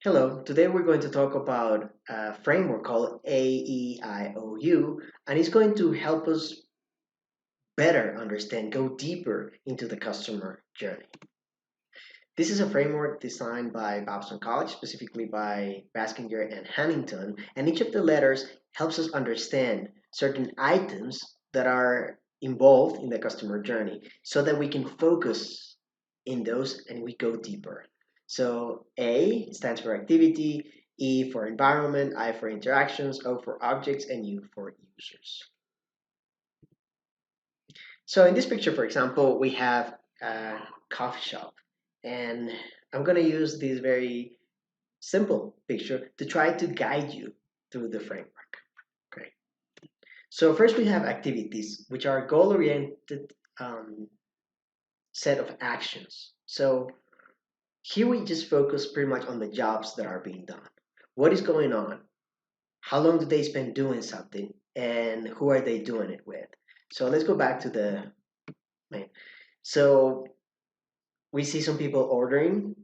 Hello, today we're going to talk about a framework called AEIOU, and it's going to help us better understand, go deeper into the customer journey. This is a framework designed by Babson College, specifically by Baskinger and Hannington, and each of the letters helps us understand certain items that are involved in the customer journey so that we can focus in those and we go deeper. So A stands for activity, E for environment, I for interactions, O for objects, and U for users. So in this picture, for example, we have a coffee shop, and I'm going to use this very simple picture to try to guide you through the framework. Okay. So first we have activities, which are goal-oriented set of actions. So here we just focus pretty much on the jobs that are being done. What is going on? How long do they spend doing something? And who are they doing it with? So let's go back to the main. So we see some people ordering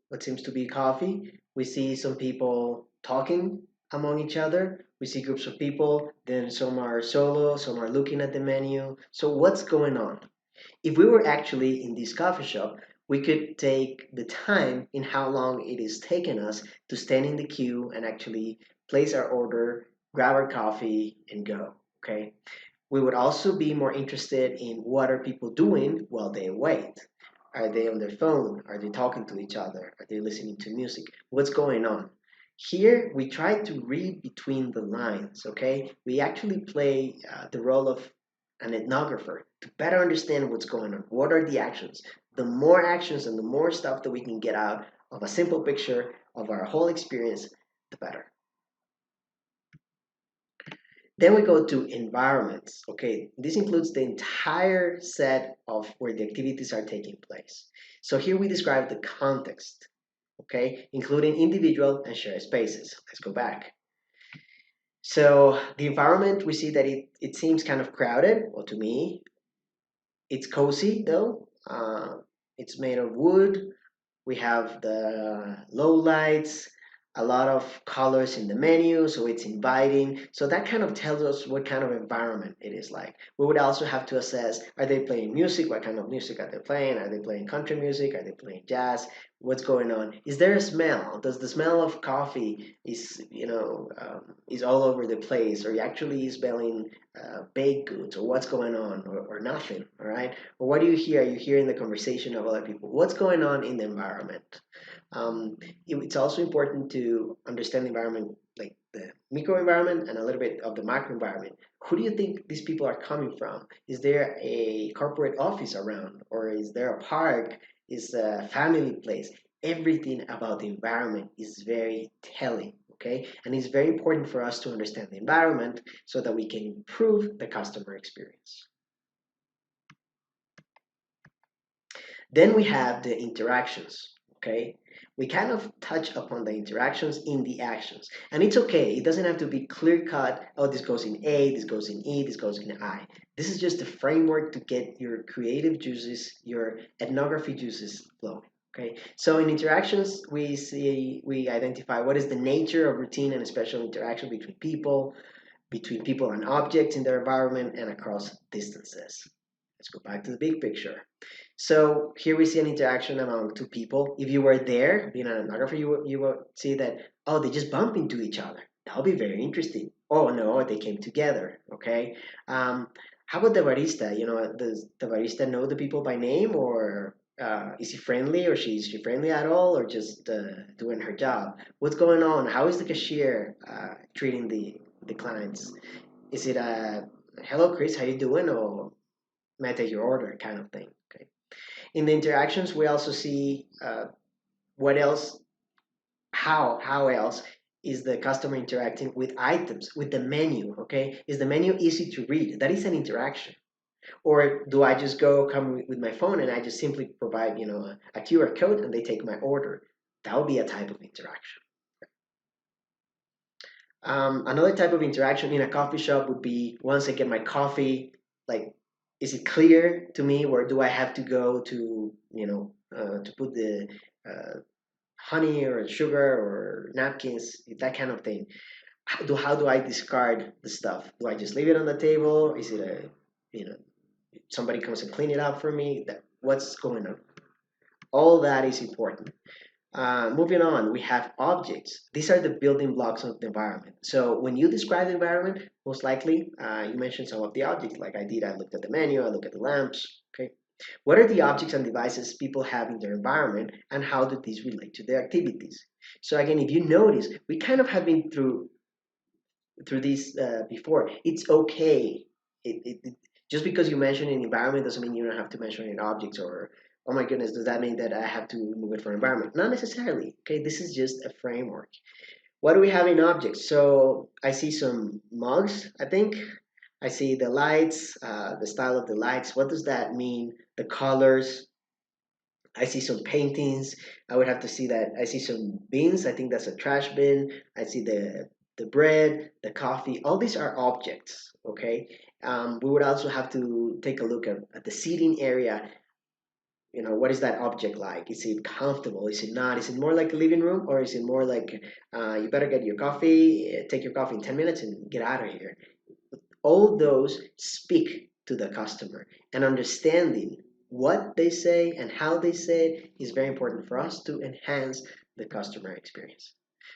what seems to be coffee. We see some people talking among each other. We see groups of people. Then some are solo, some are looking at the menu. So what's going on? If we were actually in this coffee shop, we could take the time in how long it is taking us to stand in the queue and actually place our order, grab our coffee, and go. Okay. We would also be more interested in what are people doing while they wait. Are they on their phone? Are they talking to each other? Are they listening to music? What's going on? Here, we try to read between the lines, okay? We actually play the role of an ethnographer to better understand what's going on. What are the actions? The more actions and the more stuff that we can get out of a simple picture of our whole experience, the better. Then we go to environments. Okay, this includes the entire set of where the activities are taking place. So here we describe the context, okay, including individual and shared spaces. Let's go back. So the environment, we see that it seems kind of crowded. Well, to me, it's cozy though. It's made of wood. We have the low lights, a lot of colors in the menu, so it's inviting. So that kind of tells us what kind of environment it is like. We would also have to assess, are they playing music? What kind of music are they playing? Are they playing country music? Are they playing jazz? What's going on? Is there a smell? Does the smell of coffee is all over the place, or you actually smelling baked goods, or what's going on, or nothing? All right. Or what do you hear? You hear in the conversation of other people. What's going on in the environment? It's also important to understand the environment, like the microenvironment and a little bit of the macroenvironment. Who do you think these people are coming from? Is there a corporate office around, or is there a park? Is a family place? Everything about the environment is very telling. Okay, and it's very important for us to understand the environment so that we can improve the customer experience. Then we have the interactions, okay? We kind of touch upon the interactions in the actions. And it's okay, it doesn't have to be clear cut. Oh, this goes in A, this goes in E, this goes in I. This is just a framework to get your creative juices, your ethnography juices flowing. Okay, so in interactions, we identify what is the nature of routine and special interaction between people and objects in their environment, and across distances. Let's go back to the big picture. So here we see an interaction among two people. If you were there, being an ethnographer, you will see that, oh, they just bump into each other. That'll be very interesting. Oh no, they came together. Okay. How about the barista? Does the barista know the people by name, or is he friendly, or is she friendly at all, or just doing her job? What's going on? How is the cashier treating the clients? Is it a hello, Chris? How you doing? Or may I take your order kind of thing? Okay. In the interactions, we also see what else, how else is the customer interacting with items, with the menu. Okay, is the menu easy to read? That is an interaction. Or do I just come with my phone and I just simply provide a QR code and they take my order? That would be a type of interaction. Another type of interaction in a coffee shop would be, once I get my coffee, like, is it clear to me, or do I have to go to to put the honey or sugar or napkins, that kind of thing. How do I discard the stuff? Do I just leave it on the table? Is it a, you know, somebody comes and clean it up for me? What's going on? All that is important. Moving on, we have objects. These are the building blocks of the environment. So when you describe the environment, most likely you mentioned some of the objects, like I did. I looked at the menu, I looked at the lamps. Okay, what are the objects and devices people have in their environment, and how do these relate to their activities? So again, if you notice, we kind of have been through this before. It's okay. Just because you mention an environment doesn't mean you don't have to mention an objects or, oh my goodness, does that mean that I have to move it for environment? Not necessarily. Okay, this is just a framework. What do we have in objects? So I see some mugs, I think. I see the lights, the style of the lights. What does that mean? The colors. I see some paintings. I would have to see that. I see some bins. I think that's a trash bin. I see the bread, the coffee. All these are objects. Okay. We would also have to take a look at the seating area. What is that object like? Is it comfortable? Is it not? Is it more like a living room, or is it more like you better get your coffee, take your coffee in 10 minutes and get out of here? All those speak to the customer, and understanding what they say and how they say it is very important for us to enhance the customer experience.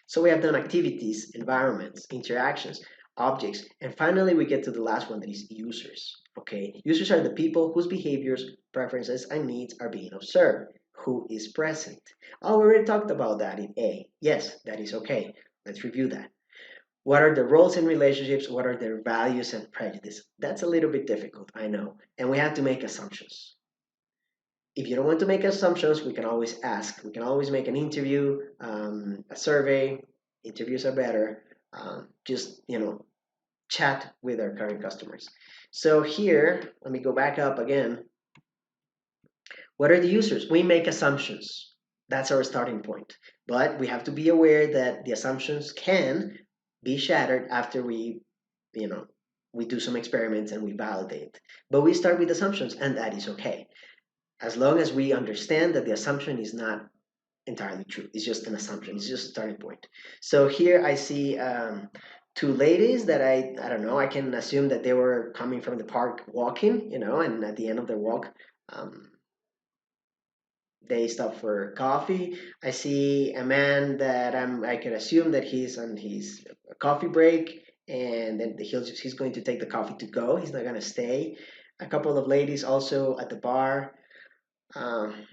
So we have done activities, environments, interactions, objects, and finally we get to the last one, that is users. Okay, users are the people whose behaviors, preferences, and needs are being observed. Who is present? Oh, we already talked about that in A. Yes, that is okay. Let's review that. What are the roles and relationships? What are their values and prejudice? That's a little bit difficult, I know. And we have to make assumptions. If you don't want to make assumptions, we can always ask. We can always make an interview, a survey. Interviews are better. Just, chat with our current customers. So here, let me go back up again. What are the users? We make assumptions. That's our starting point. But we have to be aware that the assumptions can be shattered after you know, we do some experiments and we validate. But we start with assumptions, and that is okay. As long as we understand that the assumption is not entirely true. It's just an assumption. It's just a starting point. So here I see two ladies that I don't know. I can assume that they were coming from the park walking, and at the end of their walk, um, they stop for coffee. I see a man that I could assume that he's on his coffee break, and then he's going to take the coffee to go. He's not gonna stay. A couple of ladies also at the bar, um,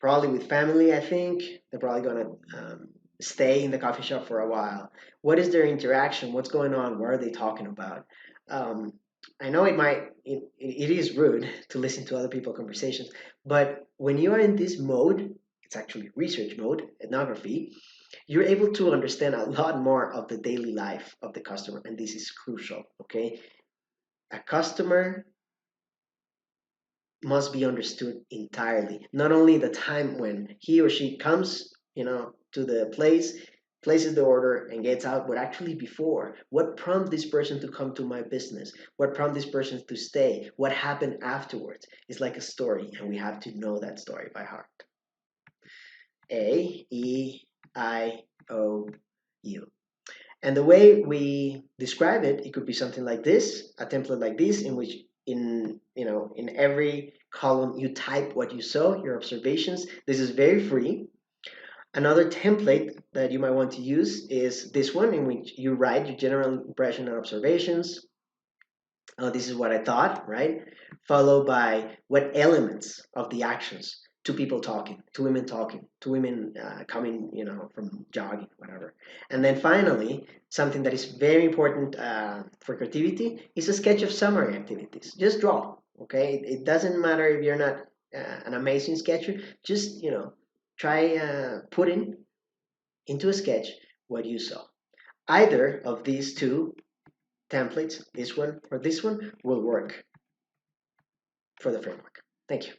probably with family. I think they're probably gonna stay in the coffee shop for a while. What is their interaction? What's going on? What are they talking about? Um, I know it is rude to listen to other people's conversations, but when you are in this mode, it's actually research mode, ethnography, you're able to understand a lot more of the daily life of the customer, and this is crucial. Okay, a customer must be understood entirely. Not only the time when he or she comes, to the place, places the order and gets out, but actually before. What prompted this person to come to my business? What prompted this person to stay? What happened afterwards? It's like a story, and we have to know that story by heart. Aeiou. And the way we describe it, it could be something like this, a template like this, in which in every column you type what you saw, your observations. This is very free. Another template that you might want to use is this one, in which you write your general impression and observations. This is what I thought, right? Followed by what elements of the actions. Two people talking, two women coming, from jogging, whatever. And then finally, something that is very important for creativity is a sketch of summary activities. Just draw, okay? It doesn't matter if you're not an amazing sketcher. Just, try putting into a sketch what you saw. Either of these two templates, this one or this one, will work for the framework. Thank you.